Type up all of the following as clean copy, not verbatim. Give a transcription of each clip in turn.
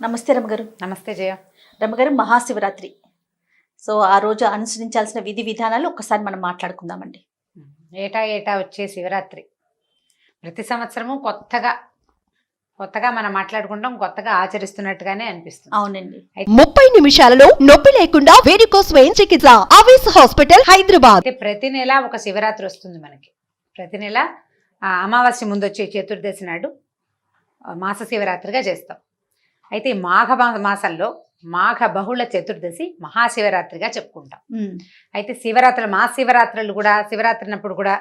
నమస్తే రమగారు. నమస్తే జయ. రమగారు, మహాశివరాత్రి. సో ఆ రోజు అనుసరించాల్సిన విధి విధానాలు ఒక్కసారి మనం మాట్లాడుకుందామండి. ఏటా ఏటా వచ్చే శివరాత్రి ప్రతి సంవత్సరము కొత్తగా మనం మాట్లాడుకుంటాం, కొత్తగా ఆచరిస్తున్నట్టుగానే అనిపిస్తుంది. అవునండి. 30 నిమిషాలలో నొప్పి లేకుండా వేడికోస్ వెయిన్ చికిత్స ఆవేశ హాస్పిటల్ హైదరాబాద్. అయితే ప్రతి నెల ఒక శివరాత్రి వస్తుంది మనకి. ప్రతి నెల అమావాస్య ముందు వచ్చే చతుర్దశి నాడు మాస శివరాత్రిగా చేస్తాం. అయితే మాఘ మాసంలో మాఘ బహుళ చతుర్దశి మహాశివరాత్రిగా చెప్పుకుంటాం. అయితే మహాశివరాత్రులు కూడా శివరాత్రినప్పుడు కూడా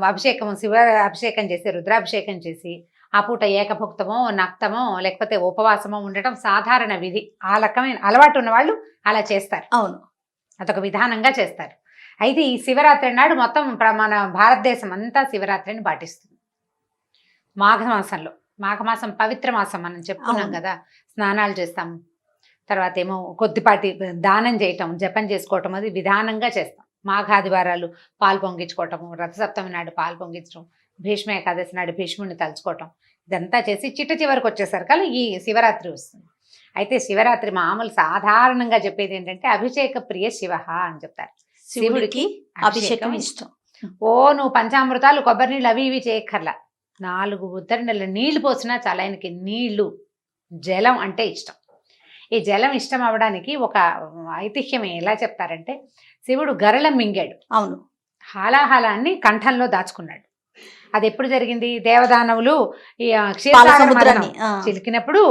అభిషేకం చేసి రుద్రాభిషేకం చేసి ఆ పూట ఏకభుక్తమో నక్తమో లేకపోతే ఉపవాసమో ఉండటం సాధారణ విధి. ఆ రకమైన అలవాటు ఉన్న వాళ్ళు అలా చేస్తారు. అవును, అదొక విధానంగా చేస్తారు. అయితే ఈ శివరాత్రి నాడు మొత్తం మన భారతదేశం అంతా శివరాత్రిని పాటిస్తుంది. మాఘమాసం పవిత్ర మాసం మనం చెప్పుకున్నాం కదా. స్నానాలు చేస్తాం, తర్వాత ఏమో కొద్దిపాటి దానం చేయటం, జపం చేసుకోవటం, అది విధానంగా చేస్తాం. మాఘాదివారాలు పాలు పొంగించుకోవటము, రథసప్తమి నాడు పాలు పొంగించడం, భీష్మ ఏకాదశి నాడు భీష్ముడిని తలుచుకోవటం, ఇదంతా చేసి చివరికి వచ్చేసరికి ఈ శివరాత్రి వస్తుంది. అయితే శివరాత్రి మామూలు సాధారణంగా చెప్పేది ఏంటంటే అభిషేక ప్రియ శివ అని చెప్తారు. శివుడికి అభిషేకం ఇష్టం. నువ్వు పంచామృతాలు కొబ్బరి నీళ్ళు అవి ఇవి చేయక్కర్లా, 4 ఉత్తర నీళ్లు పోసినా చాలా. ఆయనకి నీళ్లు జలం అంటే ఇష్టం. ఈ జలం ఇష్టం అవడానికి ఒక ఐతిహ్యం ఎలా చెప్తారంటే, శివుడు గరళం మింగాడు. అవును, హాలాహలాన్ని కంఠంలో దాచుకున్నాడు. అది ఎప్పుడు జరిగింది? దేవదానవులు ఈ సముద్రాన్ని చిలికినప్పుడు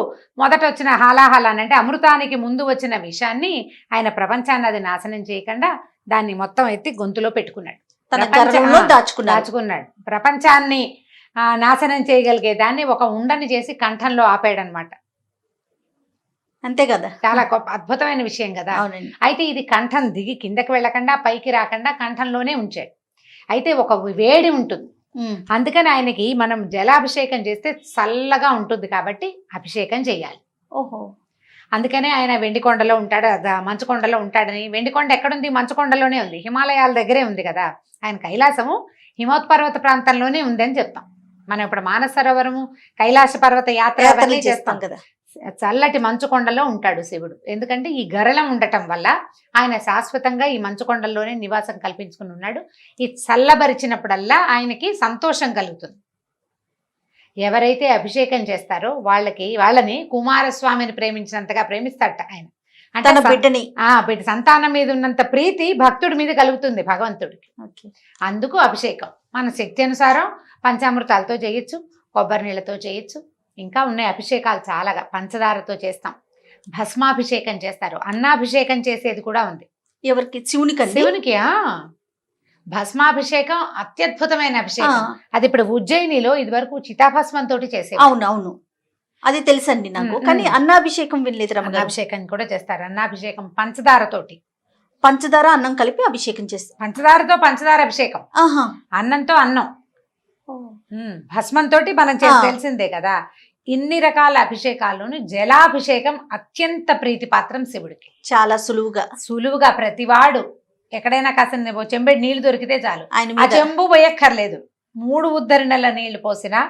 మొదట వచ్చిన హాలాహలాన్ని, అంటే అమృతానికి ముందు వచ్చిన విషాన్ని ఆయన ప్రపంచాన్ని అది నాశనం చేయకుండా దాన్ని మొత్తం ఎత్తి గొంతులో పెట్టుకున్నాడు, దాచుకున్నాడు. ప్రపంచాన్ని నాశనం చేయగలిగే దాన్ని ఒక ఉండని చేసి కంఠంలో ఆపాడనమాట. అంతే కదా, చాలా గొప్ప అద్భుతమైన విషయం కదా. అయితే ఇది కంఠం దిగి కిందకి వెళ్ళకుండా పైకి రాకుండా కంఠంలోనే ఉంచాడు. అయితే ఒక వేడి ఉంటుంది, అందుకని ఆయనకి మనం జలాభిషేకం చేస్తే చల్లగా ఉంటుంది కాబట్టి అభిషేకం చేయాలి. ఓహో, అందుకనే ఆయన వెండికొండలో ఉంటాడు, మంచుకొండలో ఉంటాడని. వెండికొండ ఎక్కడుంది? మంచుకొండలోనే ఉంది, హిమాలయాల దగ్గరే ఉంది కదా. ఆయన కైలాసము హిమోత్పర్వత ప్రాంతంలోనే ఉందని చెప్తాం మనం. ఇప్పుడు మానస సరోవరము, కైలాస పర్వత యాత్ర అవన్నీ చేస్తాం కదా. చల్లటి మంచుకొండలో ఉంటాడు శివుడు. ఎందుకంటే ఈ గరళం ఉండటం వల్ల ఆయన శాశ్వతంగా ఈ మంచుకొండల్లోనే నివాసం కల్పించుకుని ఉన్నాడు. ఈ చల్లబరిచినప్పుడల్లా ఆయనకి సంతోషం కలుగుతుంది. ఎవరైతే అభిషేకం చేస్తారో వాళ్ళని కుమారస్వామిని ప్రేమించినంతగా ప్రేమిస్తాడట ఆయన. అంటే బిడ్డ సంతానం మీద ఉన్నంత ప్రీతి భక్తుడి మీద కలుగుతుంది భగవంతుడికి. అందుకు అభిషేకం మన శక్తి అనుసారం పంచామృతాలతో చేయొచ్చు, కొబ్బరి నీళ్ళతో చేయొచ్చు, ఇంకా ఉన్నాయి అభిషేకాలు చాలాగా. పంచదారతో చేస్తాం, భస్మాభిషేకం చేస్తారు, అన్నాభిషేకం చేసేది కూడా ఉంది. ఎవరికి? శివునికి. భస్మాభిషేకం అత్యద్భుతమైన అభిషేకం. అది ఇప్పుడు ఉజ్జయినిలో ఇదివరకు చితాభస్మం తోటి చేసేది. అవునవును, అది తెలుసండి నాకు. కానీ అన్నాభిషేకం వినలేదు. అన్నాభిషేకం కూడా చేస్తారు. అన్నాభిషేకం పంచదారతోటి, పంచదార అన్నం కలిపి అభిషేకం చేస్తారు. పంచదారతో పంచదార అభిషేకం, అన్నంతో అన్నం, భస్మంతో మనం తెలిసిందే కదా. ఇన్ని రకాల అభిషేకాల్లోనూ జలాభిషేకం అత్యంత ప్రీతిపాత్రం శివుడికి. చాలా సులువుగా ప్రతివాడు ఎక్కడైనా కాసిన చెంబెడు నీళ్లు దొరికితే చాలు, ఆ చెంబు పోయక్కర్లేదు. 3 ఉద్ధరణల నీళ్లు పోసినా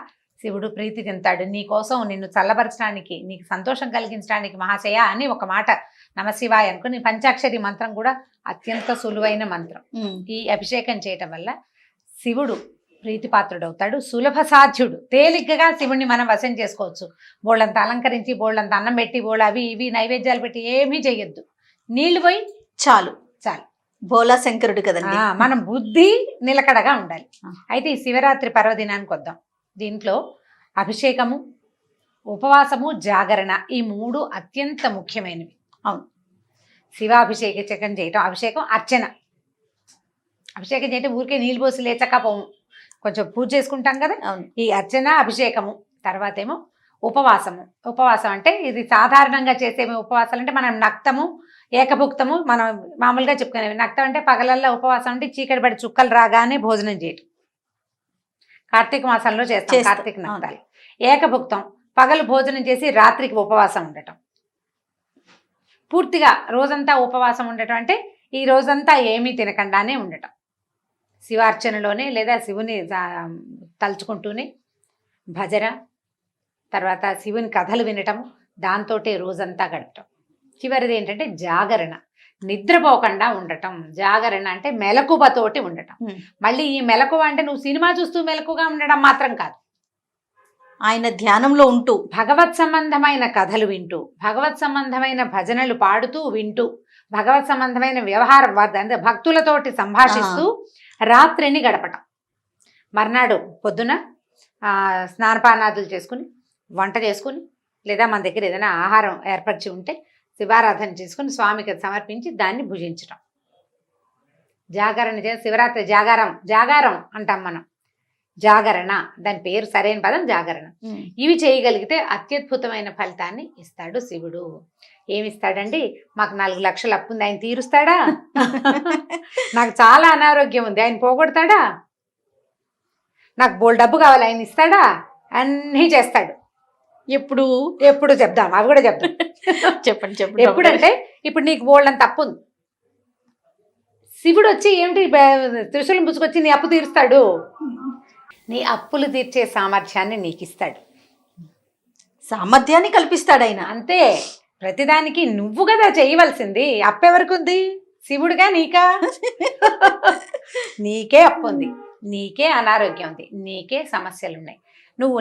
శివుడు ప్రీతి చెందుతాడు. నీకోసం నిన్ను చల్లబరచడానికి, నీకు సంతోషం కలిగించడానికి మహాశయ అని ఒక మాట నమశివాయ అనుకుని. పంచాక్షరి మంత్రం కూడా అత్యంత సులువైన మంత్రం. ఈ అభిషేకం చేయటం వల్ల శివుడు ప్రీతిపాత్రుడవుతాడు, సులభ సాధ్యుడు. తేలిగ్గా శివుణ్ణి మనం వశం చేసుకోవచ్చు. బోళ్ళంత అలంకరించి, బోళ్ళంత అన్నం పెట్టి, బోళ్ళ అవి ఇవి నైవేద్యాలు పెట్టి ఏమీ చెయ్యొద్దు. నీళ్లు పోయి చాలు. బోలా శంకరుడు కదండి. మనం బుద్ధి నిలకడగా ఉండాలి. అయితే ఈ శివరాత్రి పర్వదినానికి వద్దాం. దీంట్లో అభిషేకము, ఉపవాసము, జాగరణ, ఈ 3 అత్యంత ముఖ్యమైనవి. అవును, శివాభిషేకం చేయటం, అభిషేకం, అర్చన. అభిషేకం చేయటం ఊరికే నీళ్ళు పోసి లేచకపోము, కొంచెం పూజ చేసుకుంటాం కదా. ఈ అర్చన, అభిషేకము, తర్వాత ఏమో ఉపవాసము. ఉపవాసం అంటే ఇది సాధారణంగా చేసే ఉపవాసాలు అంటే మనం నక్తము, ఏకభుక్తము మనం మామూలుగా చెప్పుకునేవి. నక్తం అంటే పగలల్లో, ఉపవాసం అంటే చీకటి పడి చుక్కలు రాగానే భోజనం చేయటం. కార్తీక మాసంలో చేస్తాం కార్తీక నక్తాలు. ఏకభుక్తం పగలు భోజనం చేసి రాత్రికి ఉపవాసం ఉండటం. పూర్తిగా రోజంతా ఉపవాసం ఉండటం అంటే ఈ రోజంతా ఏమీ తినకుండానే ఉండటం. శివార్చనలోనే లేదా శివుని తలుచుకుంటూనే భజన, తర్వాత శివుని కథలు వినటం, దాంతోటే రోజంతా గడపటం. చివరిది ఏంటంటే జాగరణ, నిద్రపోకుండా ఉండటం. జాగరణ అంటే మెలకువతోటి ఉండటం. మళ్ళీ ఈ మెలకువ అంటే నువ్వు సినిమా చూస్తూ మెలకుగా ఉండడం మాత్రం కాదు, ఆయన ధ్యానంలో ఉంటూ భగవత్ సంబంధమైన కథలు వింటూ, భగవత్ సంబంధమైన భజనలు పాడుతూ వింటూ, భగవత్ సంబంధమైన వ్యవహారం అంటే భక్తులతోటి సంభాషిస్తూ రాత్రిని గడపటం. మర్నాడు పొద్దున స్నానపానాదులు చేసుకుని, వంట చేసుకుని, లేదా మన దగ్గర ఏదైనా ఆహారం ఏర్పరిచి ఉంటే శివారాధన చేసుకుని స్వామికి సమర్పించి దాన్ని భుజించటం. జాగరణ చేసి శివరాత్రి జాగారం అంటాం మనం. జాగరణ, దాని పేరు సరైన పదం జాగరణ. ఇవి చేయగలిగితే అత్యద్భుతమైన ఫలితాన్ని ఇస్తాడు శివుడు. ఏమిస్తాడండి? మాకు 4 లక్షలు అప్పు ఉంది, ఆయన తీరుస్తాడా? నాకు చాలా అనారోగ్యం ఉంది, ఆయన పోగొడతాడా? నాకు బోల్ డబ్బు కావాలి, ఆయన ఇస్తాడా? అన్నీ చేస్తాడు. ఎప్పుడు చెప్దాం, అవి కూడా చెప్దాం. చెప్పండి. ఎప్పుడంటే ఇప్పుడు నీకు బోల్డంత తప్పు ఉంది, శివుడు వచ్చి ఏమిటి త్రిశూలం పుచ్చుకొచ్చి నీ అప్పు తీరుస్తాడు. నీ అప్పులు తీర్చే సామర్థ్యాన్ని నీకు ఇస్తాడు, సామర్థ్యాన్ని కల్పిస్తాడు ఆయన. అంతే. ప్రతిదానికి నువ్వు కదా చేయవలసింది. అప్పెవరికి ఉంది? శివుడుగా నీకా? నీకే అప్పు ఉంది, నీకే అనారోగ్యం ఉంది, నీకే సమస్యలు ఉన్నాయి.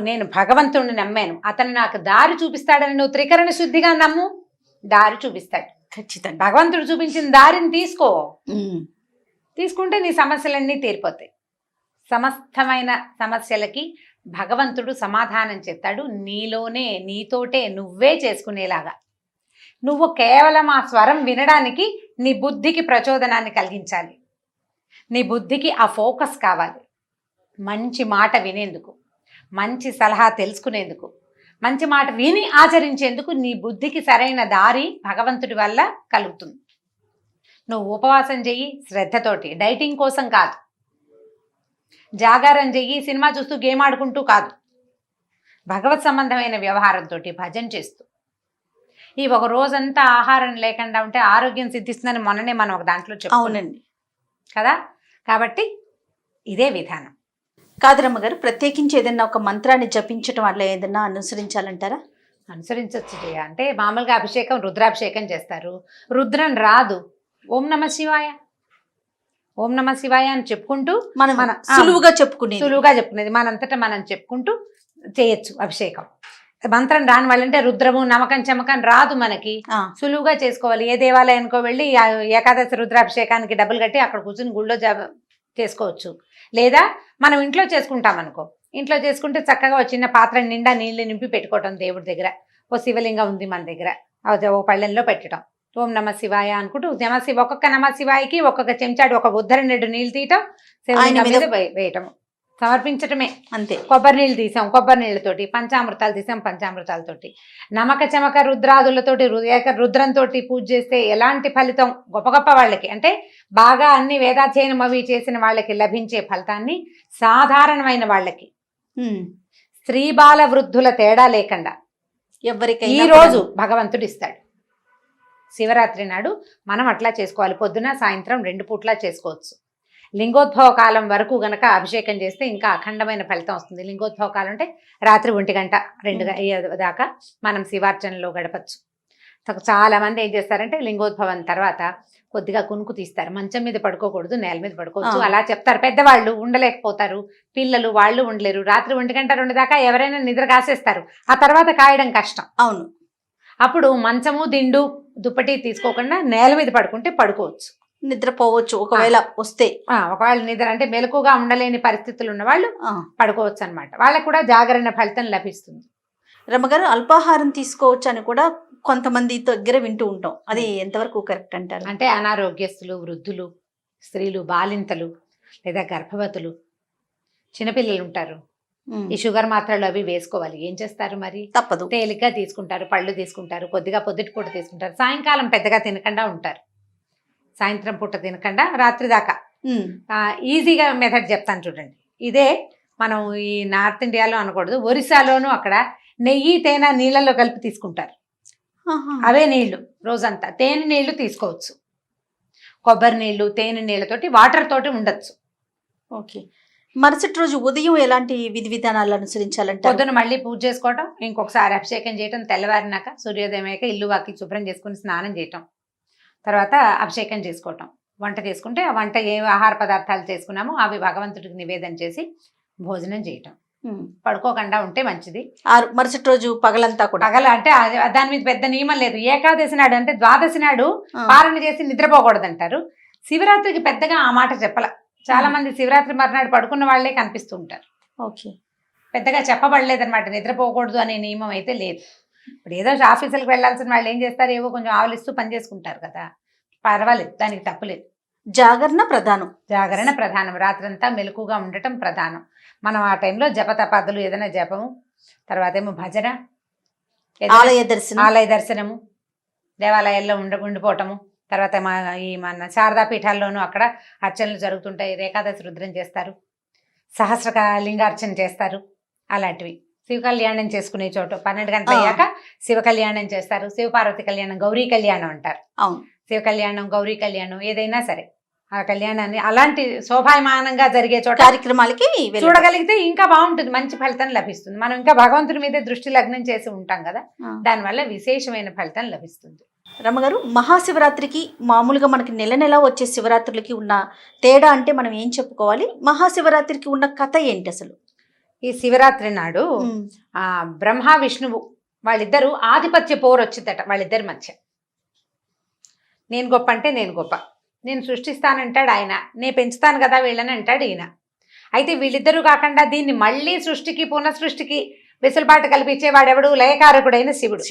నేను భగవంతుడిని నమ్మాను, అతను నాకు దారి చూపిస్తాడని నువ్వు త్రికరణ శుద్ధిగా నమ్ము, దారి చూపిస్తాడు ఖచ్చితంగా. భగవంతుడు చూపించిన దారిని తీసుకుంటే నీ సమస్యలన్నీ తీరిపోతాయి. సమస్తమైన సమస్యలకి భగవంతుడు సమాధానం చెప్తాడు. నీలోనే, నీతోటే నువ్వే చేసుకునేలాగా. నువ్వు కేవలం ఆ స్వరం వినడానికి నీ బుద్ధికి ప్రచోదనాన్ని కలిగించాలి. నీ బుద్ధికి ఆ ఫోకస్ కావాలి. మంచి మాట వినేందుకు, మంచి సలహా తెలుసుకునేందుకు, మంచి మాట విని ఆచరించేందుకు నీ బుద్ధికి సరైన దారి భగవంతుడి వల్ల కలుగుతుంది. నువ్వు ఉపవాసం చెయ్యి శ్రద్ధతోటి, డైటింగ్ కోసం కాదు. జాగారం చెయ్యి సినిమా చూస్తూ గేమ్ ఆడుకుంటూ కాదు. భగవత్ సంబంధమైన వ్యవహారంతో భజన చేస్తూ. ఈ ఒక రోజంతా ఆహారం లేకుండా ఉంటే ఆరోగ్యం సిద్ధిస్తుందని మొన్ననే మనం ఒక దాంట్లో చెప్పాం. అవునండి కదా. కాబట్టి ఇదే విధానం. కాదరమ్మ గారు, ప్రత్యేకించి ఏదైనా ఒక మంత్రాన్ని జపించడం వల్ల ఏదైనా అనుసరించాలంటారా? అనుసరించవచ్చు జయ. అంటే మామూలుగా అభిషేకం, రుద్రాభిషేకం చేస్తారు. రుద్రం రాదు, ఓం నమ శివాయ, ఓం నమ శివాయ అని చెప్పుకుంటూ మనం సులువుగా చెప్పుకునేది మనంతటా మనం చెప్పుకుంటూ చేయొచ్చు అభిషేకం. మంత్రం రాని వాళ్ళంటే రుద్రము, నమకం, చమకం రాదు మనకి. సులువుగా చేసుకోవాలి. ఏ దేవాలయానికో వెళ్ళి ఏకాదశి రుద్రాభిషేకానికి డబ్బులు కట్టి అక్కడ కూర్చుని గుళ్ళో చేసుకోవచ్చు. లేదా మనం ఇంట్లో చేసుకుంటాం అనుకో, ఇంట్లో చేసుకుంటే చక్కగా చిన్న పాత్ర నిండా నీళ్లు నింపి పెట్టుకోవటం. దేవుడి దగ్గర ఓ శివలింగం ఉంది మన దగ్గర, ఓ పళ్ళెంలో పెట్టడం. ఓం నమ శివాయ అనుకుంటూ ఒక్కొక్క నమ శివాయకి ఒక్కొక్క చెంచాడు, ఒక ఉద్ధరణెడు నీళ్ళు తీయటం, శివలింగం మీద వేయటం, సమర్పించటమే. అంతే. కొబ్బరి నీళ్ళు తీసాం, కొబ్బరి నీళ్ళతోటి, పంచామృతాలు తీసాం, పంచామృతాలతోటి, నమక చమక రుద్రాదులతోటి, రుద్రంతో పూజ చేస్తే ఎలాంటి ఫలితం గొప్ప గొప్ప వాళ్ళకి, అంటే బాగా అన్ని వేదాధ్యయనం అవి చేసిన వాళ్ళకి లభించే ఫలితాన్ని సాధారణమైన వాళ్ళకి, స్త్రీ బాల వృద్ధుల తేడా లేకుండా ఎవరికైనా ఈ రోజు భగవంతుడు ఇస్తాడు. శివరాత్రి నాడు మనం అట్లా చేసుకోవాలి. పొద్దున సాయంత్రం 2 పూట్లా చేసుకోవచ్చు. లింగోద్భవ కాలం వరకు గనక అభిషేకం చేస్తే ఇంకా అఖండమైన ఫలితం వస్తుంది. లింగోద్భవ కాలం అంటే రాత్రి 1 గంట 2 దాకా మనం శివార్చనలో గడపచ్చు. చాలా మంది ఏం చేస్తారంటే లింగోద్భవం తర్వాత కొద్దిగా కునుకు తీస్తారు. మంచం మీద పడుకోకూడదు, నేల మీద పడుకోవచ్చు అలా చెప్తారు. పెద్దవాళ్ళు ఉండలేకపోతారు, పిల్లలు వాళ్ళు ఉండలేరు. రాత్రి 1 గంట 2 దాకా ఎవరైనా నిద్ర కాసేస్తారు, ఆ తర్వాత కాయడం కష్టం. అవును. అప్పుడు మంచము, దిండు, దుప్పటి తీసుకోకుండా నేల మీద పడుకుంటే పడుకోవచ్చు, నిద్రపోవచ్చు. ఒకవేళ వస్తే, ఒకవేళ నిద్ర అంటే మెలకుగా ఉండలేని పరిస్థితులు ఉన్న వాళ్ళు పడుకోవచ్చు అనమాట. వాళ్ళకు కూడా జాగరణ ఫలితం లభిస్తుంది. రమ్మగారు, అల్పాహారం తీసుకోవచ్చు అని కూడా కొంతమంది దగ్గర వింటూ ఉంటాం. అది ఎంతవరకు కరెక్ట్ అంటారు? అంటే అనారోగ్యస్తులు, వృద్ధులు, స్త్రీలు, బాలింతలు, లేదా గర్భవతులు, చిన్నపిల్లలు ఉంటారు. ఈ షుగర్ మాత్రలు అవి వేసుకోవాలి. ఏం చేస్తారు మరి? తప్పదు. తేలిగ్గా తీసుకుంటారు, పళ్ళు తీసుకుంటారు, కొద్దిగా పొద్దుటి పూట తీసుకుంటారు, సాయంకాలం పెద్దగా తినకుండా ఉంటారు, సాయంత్రం పూట తినకుండా రాత్రి దాకా. ఈజీగా మెథడ్ చెప్తాను చూడండి. ఇదే మనం ఈ నార్త్ ఇండియాలో అనకూడదు, ఒరిస్సాలోనూ అక్కడ నెయ్యి, తేనె నీళ్ళలో కలిపి తీసుకుంటారు. అవే నీళ్లు రోజంతా. తేనె నీళ్లు తీసుకోవచ్చు, కొబ్బరి నీళ్లు, తేనె నీళ్ళతోటి, వాటర్ తోటి ఉండొచ్చు. ఓకే. మరుసటి రోజు ఉదయం ఎలాంటి విధి విధానాలు అనుసరించాలంటే పొద్దున మళ్ళీ పూజ చేసుకోవటం, ఇంకొకసారి అభిషేకం చేయటం, తెల్లవారినాక సూర్యోదయం అయ్యాక ఇల్లు వాకి శుభ్రం చేసుకుని స్నానం చేయటం, తర్వాత అభిషేకం చేసుకోవటం, వంట చేసుకుంటే ఆ వంట ఏ ఆహార పదార్థాలు చేసుకున్నామో అవి భగవంతుడికి నివేదన చేసి భోజనం చేయటం. పడుకోకుండా ఉంటే మంచిది. మరుసటి రోజు పగలంతా కూడా పగల అంటే దాని మీద పెద్ద నియమం లేదు. ఏకాదశి నాడు అంటే ద్వాదశి నాడు పారణ చేసి నిద్రపోకూడదు అంటారు. శివరాత్రికి పెద్దగా ఆ మాట చెప్పల. చాలా మంది శివరాత్రి మర్నాడు పడుకున్న వాళ్లే కనిపిస్తూ ఉంటారు. ఓకే, పెద్దగా చెప్పబడలేదన్నమాట. నిద్రపోకూడదు అనే నియమం అయితే లేదు. ఇప్పుడు ఏదో ఆఫీసులకు వెళ్లాల్సిన వాళ్ళు ఏం చేస్తారు, ఏవో కొంచెం ఆవలిస్తూ పని చేసుకుంటారు కదా, పర్వాలేదు, దానికి తప్పులేదు. జాగరణ ప్రధానం. జాగరణ ప్రధానం. రాత్రంతా మెలకుగా ఉండటం ప్రధానం. మనం ఆ టైంలో జపతపాదులు, ఏదైనా జపము, తర్వాత ఏమో భజన, ఆలయ దర్శనము, దేవాలయాల్లో ఉండిపోవటము, తర్వాత మన శారదా పీఠాల్లోనూ అక్కడ అర్చనలు జరుగుతుంటాయి. ఏకాదశి రుద్రం చేస్తారు, సహస్ర లింగార్చన చేస్తారు. అలాంటివి శివ కళ్యాణం చేసుకునే చోట 12 గంటలు అయ్యాక శివ కళ్యాణం చేస్తారు. శివపార్వతి కళ్యాణం, గౌరీ కళ్యాణం అంటారు. అవును, శివ కళ్యాణం, గౌరీ కళ్యాణం ఏదైనా సరే ఆ కళ్యాణాన్ని అలాంటి శోభాయమానంగా జరిగే చోట కార్యక్రమాలకి చూడగలిగితే ఇంకా బాగుంటుంది, మంచి ఫలితం లభిస్తుంది. మనం ఇంకా భగవంతుడి మీదే దృష్టి లగ్నం చేసి ఉంటాం కదా, దానివల్ల విశేషమైన ఫలితం లభిస్తుంది. రమ్మగారు, మహాశివరాత్రికి మామూలుగా మనకి నెల నెల వచ్చే శివరాత్రులకి ఉన్న తేడా అంటే మనం ఏం చెప్పుకోవాలి? మహాశివరాత్రికి ఉన్న కథ ఏంటి అసలు? ఈ శివరాత్రి నాడు బ్రహ్మ విష్ణువు వాళ్ళిద్దరూ ఆధిపత్య పోరు వచ్చిందట వాళ్ళిద్దరి మధ్య. నేను గొప్ప అంటే నేను గొప్ప, నేను సృష్టిస్తానంటాడు ఆయన, నేను పెంచుతాను కదా వీళ్ళని అంటాడు ఈయన. అయితే వీళ్ళిద్దరూ కాకుండా దీన్ని మళ్ళీ సృష్టికి పునఃసృష్టికి వెసులుబాటు కల్పించే వాడెవడు? లయకారకుడైన శివుడు.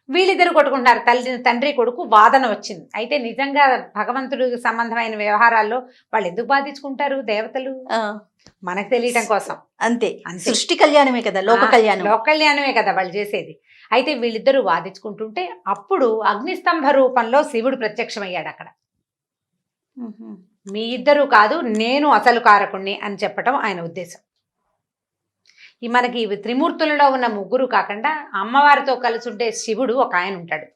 వీళ్ళిద్దరు కొట్టుకుంటున్నారు, తండ్రి కొడుకు వాదన వచ్చింది. అయితే నిజంగా భగవంతుడికి సంబంధమైన వ్యవహారాల్లో వాళ్ళు ఎందుకు బాధించుకుంటారు? దేవతలు మనకు తెలియటం కోసం. అంతే, సృష్టి కళ్యాణమే కదా, లోక కళ్యాణమే కదా వాళ్ళు చేసేది. అయితే వీళ్ళిద్దరూ వాదించుకుంటుంటే అప్పుడు అగ్నిస్తంభ రూపంలో శివుడు ప్రత్యక్షమయ్యాడు అక్కడ. మీ ఇద్దరు కాదు, నేను అసలు కారకుణ్ణి అని చెప్పటం ఆయన ఉద్దేశం. ఈ మనకి త్రిమూర్తులలో ఉన్న ముగ్గురు కాకుండా అమ్మవారితో కలిసి ఉండే శివుడు ఒక ఆయన ఉంటాడు.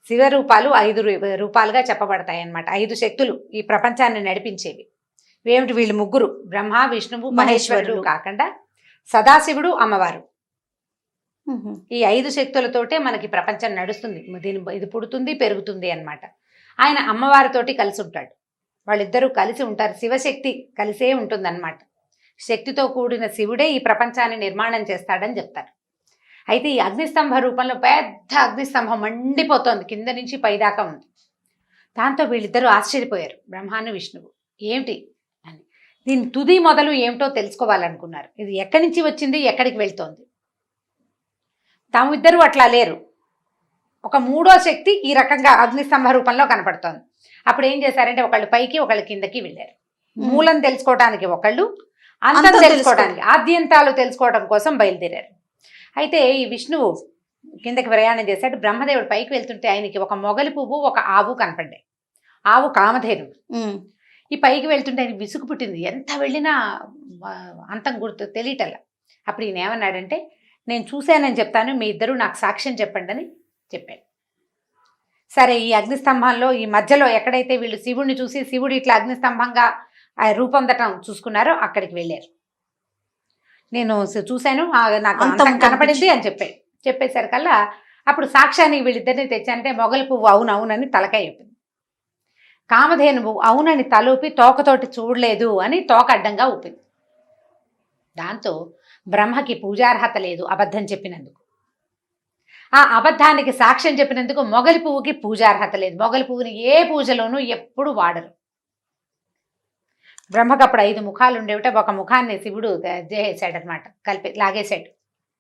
శివరూపాలు 5 రూపాలుగా చెప్పబడతాయి అన్నమాట. 5 శక్తులు ఈ ప్రపంచాన్ని నడిపించేవి. ఏమిటి? వీళ్ళు ముగ్గురు, బ్రహ్మ విష్ణువు మహేశ్వరుడు కాకుండా సదాశివుడు, అమ్మవారు. ఈ 5 శక్తులతోటే మనకి ప్రపంచం నడుస్తుంది. ఇది పుడుతుంది పెరుగుతుంది అన్నమాట. ఆయన అమ్మవారితోటి కలిసి ఉంటాడు. వాళ్ళిద్దరూ కలిసి ఉంటారు. శివశక్తి కలిసే ఉంటుందన్నమాట. శక్తితో కూడిన శివుడే ఈ ప్రపంచాన్ని నిర్మాణం చేస్తాడని చెప్తారు. అయితే ఈ అగ్నిస్తంభ రూపంలో పెద్ద అగ్నిస్తంభం మండిపోతోంది, కింద నుంచి పైదాకా ఉంది. దాంతో వీళ్ళిద్దరూ ఆశ్చర్యపోయారు, బ్రహ్మాను విష్ణువు. ఏమిటి అని, దీని తుది మొదలు ఏమిటో తెలుసుకోవాలనుకున్నారు. ఇది ఎక్కడి నుంచి వచ్చింది, ఎక్కడికి వెళ్తోంది? తామిద్దరూ అట్లా లేరు. ఒక 3వ శక్తి ఈ రకంగా అగ్నిస్తంభ రూపంలో కనపడుతోంది. అప్పుడు ఏం చేశారంటే ఒకళ్ళు పైకి ఒకళ్ళు కిందకి వెళ్ళారు. మూలం తెలుసుకోవడానికి ఒకళ్ళు, అంతం తెలుసుకోవడానికి, ఆద్యంతాలు తెలుసుకోవడం కోసం బయలుదేరారు. అయితే ఈ విష్ణువు కిందకి ప్రయాణం చేశాడు. బ్రహ్మదేవుడు పైకి వెళ్తుంటే ఆయనకి ఒక మొగలి పువ్వు, ఒక ఆవు కనపడ్డాయి. ఆవు కామధేనువు. ఈ పైకి వెళ్తుంటే ఆయన విసుగు పుట్టింది. ఎంత వెళ్ళినా అంతం గుర్తు తెలియటల్లా. అప్పుడు ఈయన ఏమన్నాడంటే, నేను చూశానని చెప్తాను, మీ ఇద్దరు నాకు సాక్ష్యం చెప్పండి అని చెప్పాడు. సరే, ఈ అగ్నిస్తంభంలో ఈ మధ్యలో ఎక్కడైతే వీళ్ళు శివుడిని చూసి శివుడు ఇట్లా అగ్నిస్తంభంగా రూపొందటం చూసుకున్నారో అక్కడికి వెళ్ళారు. నేను చూశాను, నాకు అంతం కనపడింది అని చెప్పేసరికల్లా అప్పుడు సాక్ష్యానికి వీళ్ళిద్దరిని తెచ్చానంటే మొగలి పువ్వు అవునవునని తలకాయ చెప్పింది. కామధేనువు అవునని తలూపి తోకతోటి చూడలేదు అని తోక అడ్డంగా ఊపింది. దాంతో బ్రహ్మకి పూజార్హత లేదు అబద్ధం చెప్పినందుకు. ఆ అబద్ధానికి సాక్ష్యం చెప్పినందుకు మొగలి పువ్వుకి పూజార్హత లేదు. మొగలి పువ్వుని ఏ పూజలోనూ ఎప్పుడు వాడరు. బ్రహ్మకు అప్పుడు 5 ముఖాలు ఉండేవిట. ఒక ముఖాన్ని శివుడు చేసాడనమాట, కలిపి లాగేశాడు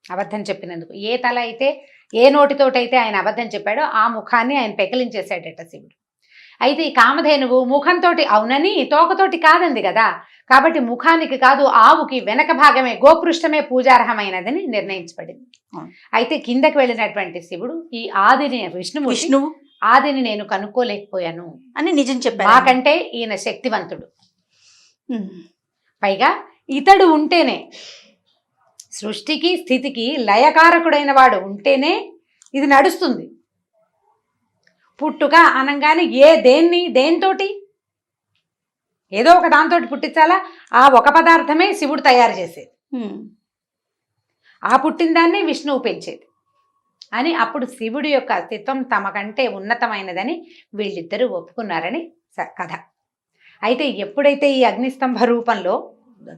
అబద్ధం చెప్పినందుకు. ఏ తల అయితే, ఏ నోటితోటైతే ఆయన అబద్ధం చెప్పాడో ఆ ముఖాన్ని ఆయన పెకిలించేశాడట శివుడు. అయితే ఈ కామధేనువు ముఖంతో అవునని తోకతోటి కాదంది కదా, కాబట్టి ముఖానికి కాదు ఆవుకి వెనక భాగమే, గోపృష్టమే పూజార్హమైనదని నిర్ణయించబడింది. అయితే కిందకి వెళ్ళినటువంటి శివుడు ఈ ఆదిని విష్ణువు ఆదిని నేను కనుక్కోలేకపోయాను అని నిజం చెప్పాడు. నాకంటే ఈయన శక్తివంతుడు, పైగా ఇతడు ఉంటేనే సృష్టికి స్థితికి లయకారకుడైన వాడు ఉంటేనే ఇది నడుస్తుంది. పుట్టుక అనంగానే దేనితోటి ఏదో ఒక దాంతో పుట్టించాలా, ఆ ఒక పదార్థమే శివుడు తయారు చేసేది, ఆ పుట్టిన దాన్ని విష్ణువు పెంచేది అని అప్పుడు శివుడి యొక్క అస్తిత్వం తమకంటే ఉన్నతమైనదని వీళ్ళిద్దరూ ఒప్పుకున్నారని కథ. అయితే ఎప్పుడైతే ఈ అగ్నిస్తంభ రూపంలో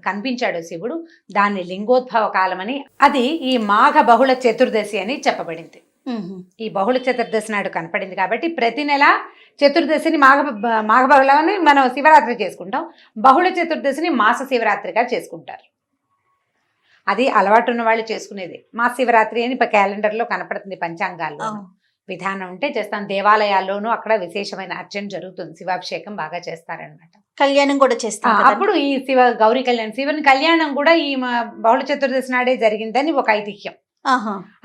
కనిపించాడో శివుడు, దాన్ని లింగోద్భవ కాలమని, అది ఈ మాఘ బహుళ చతుర్దశి అని చెప్పబడింది. ఈ బహుళ చతుర్దశి నాడు కనపడింది కాబట్టి ప్రతి నెల చతుర్దశిని మాఘ బహుళని మనం శివరాత్రి చేసుకుంటాం, బహుళ చతుర్దశిని మాస శివరాత్రిగా చేసుకుంటారు. అది అలవాటు ఉన్న వాళ్ళు చేసుకునేది. మాస శివరాత్రి అని క్యాలెండర్లో కనపడుతుంది, పంచాంగాల్లో విధానం ఉంటే చేస్తాం. దేవాలయాల్లోనూ అక్కడ విశేషమైన అర్చన జరుగుతుంది, శివాభిషేకం బాగా చేస్తారనమాట. కళ్యాణం కూడా చేస్తాం. అప్పుడు ఈ గౌరీ కళ్యాణం, శివుని కళ్యాణం కూడా ఈ బహుళ చతుర్దశి నాడే జరిగిందని ఒక ఐతిహ్యం.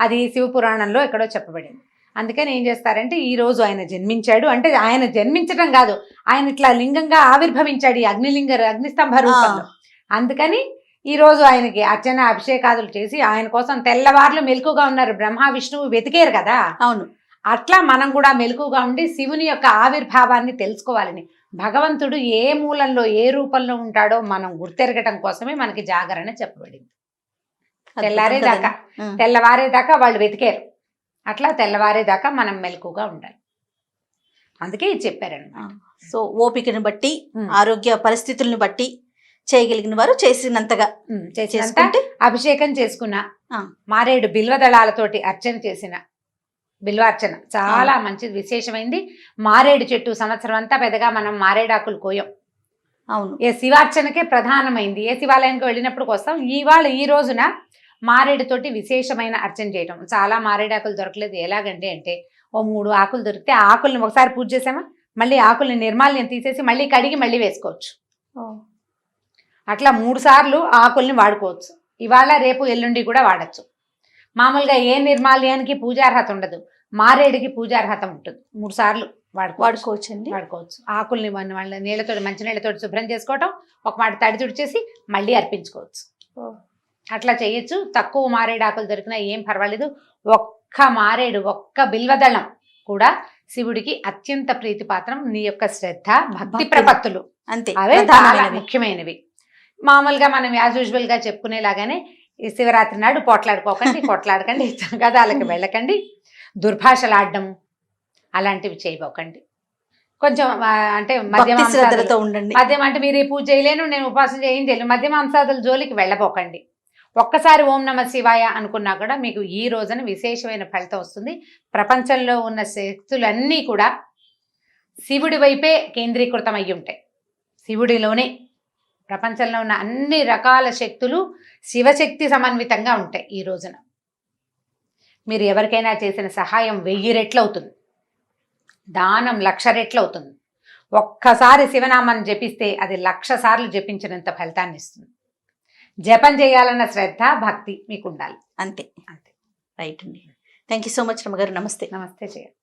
అది శివ పురాణంలో ఎక్కడో చెప్పబడింది. అందుకని ఏం చేస్తారంటే ఈ రోజు ఆయన జన్మించాడు అంటే, ఆయన జన్మించడం కాదు, ఆయన ఇట్లా లింగంగా ఆవిర్భవించాడు ఈ అగ్నిస్తంభ రూపంలో. అందుకని ఈ రోజు ఆయనకి అర్చన అభిషేకాదులు చేసి ఆయన కోసం తెల్లవార్లు మెలకుగా ఉన్నారు. బ్రహ్మ విష్ణువు వెతికేరు కదా, అవును. అట్లా మనం కూడా మెలకుగా ఉండి శివుని యొక్క ఆవిర్భావాన్ని తెలుసుకోవాలని, భగవంతుడు ఏ మూలంలో ఏ రూపంలో ఉంటాడో మనం గుర్తెరగటం కోసమే మనకి జాగరణ చెప్పబడింది. తెల్లవారేదాకా వాళ్ళు వెతికారు, అట్లా తెల్లవారేదాకా మనం మెలకుగా ఉండాలి, అందుకే ఇది చెప్పారన్నమాట. సో ఓపికను బట్టి, ఆరోగ్య పరిస్థితులను బట్టి చేయగలిగిన వారు చేసినంతగా చేసుకుంటే, అభిషేకం చేసుకున్న, మారేడు బిల్వదళాలతోటి అర్చన చేసిన, బిల్వార్చన చాలా మంచిది, విశేషమైంది. మారేడు చెట్టు సంవత్సరం అంతా పెద్దగా మనం మారేడాకులు కోయం. అవును, ఏ శివార్చనకే ప్రధానమైంది. ఏ శివాలయానికి వెళ్ళినప్పుడు కోసం ఈ రోజున మారేడుతోటి విశేషమైన అర్చన చేయటం. చాలా మారేడాకులు దొరకలేదు, ఎలాగంటే అంటే ఓ 3 ఆకులు దొరికితే ఆకుల్ని ఒకసారి పూజ చేసామా, మళ్ళీ ఆకుల్ని నిర్మాల్యం తీసేసి మళ్ళీ కడిగి మళ్ళీ వేసుకోవచ్చు. అట్లా 3 సార్లు ఆకుల్ని వాడుకోవచ్చు. ఇవాళ రేపు ఎల్లుండి కూడా వాడచ్చు. మామూలుగా ఏ నిర్మాల్యానికి పూజార్హత ఉండదు, మారేడుకి పూజార్హత ఉంటుంది. 3 సార్లు వాడుకోవచ్చు. ఆకుల్ని వాళ్ళ నీళ్ళతో, మంచి నీళ్ళతో శుభ్రం చేసుకోవటం, ఒక మాట తడి తుడిచేసి మళ్ళీ అర్పించుకోవచ్చు. అట్లా చేయొచ్చు. తక్కువ మారేడు ఆకులు దొరికినా ఏం పర్వాలేదు. ఒక్క మారేడు, ఒక్క బిల్వదళం కూడా శివుడికి అత్యంత ప్రీతిపాత్రం. నీ యొక్క శ్రద్ధ, భక్తి ప్రపత్తులు అంతే, అవే చాలా ముఖ్యమైనవి. మామూలుగా మనం యాజ్ యూజువల్ గా చెప్పుకునేలాగానే ఈ శివరాత్రి నాడు కొట్లాడకండి, గదాలకు వెళ్ళకండి, దుర్భాషలాడడం అలాంటివి చేయబోకండి. కొంచెం అంటే మధ్యమాంసాదులతో ఉండండి. మద్యం అంటే మీరు ఈ పూజ చేయలేను, నేను ఉపవాసం చేయలేను, మధ్యమాంసాదుల జోలికి వెళ్ళబోకండి. ఒక్కసారి ఓం నమ శివాయ అనుకున్నా కూడా మీకు ఈ రోజున విశేషమైన ఫలితం వస్తుంది. ప్రపంచంలో ఉన్న శక్తులన్నీ కూడా శివుడి వైపే కేంద్రీకృతం అయ్యి ఉంటాయి. శివుడిలోనే ప్రపంచంలో ఉన్న అన్ని రకాల శక్తులు శివశక్తి సమన్వితంగా ఉంటాయి. ఈ రోజున మీరు ఎవరికైనా చేసిన సహాయం 1000 రెట్లు అవుతుంది, దానం 1,00,000 రెట్లు అవుతుంది. ఒక్కసారి శివనామాన్ని జపిస్తే అది 1,00,000 సార్లు జపించినంత ఫలితాన్ని ఇస్తుంది. జపం చేయాలన్న శ్రద్ధ, భక్తి మీకు ఉండాలి. అంతే. రైట్ అండి. థ్యాంక్ యూ సో మచ్ రమ్మగారు. నమస్తే. చేయండి.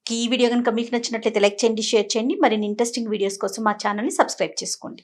ఈ వీడియో కనుక మీకు నచ్చినట్లయితే లైక్ చేయండి, షేర్ చేయండి. మరిన్ని ఇంట్రెస్టింగ్ వీడియోస్ కోసం మా ఛానల్ని సబ్స్క్రైబ్ చేసుకోండి.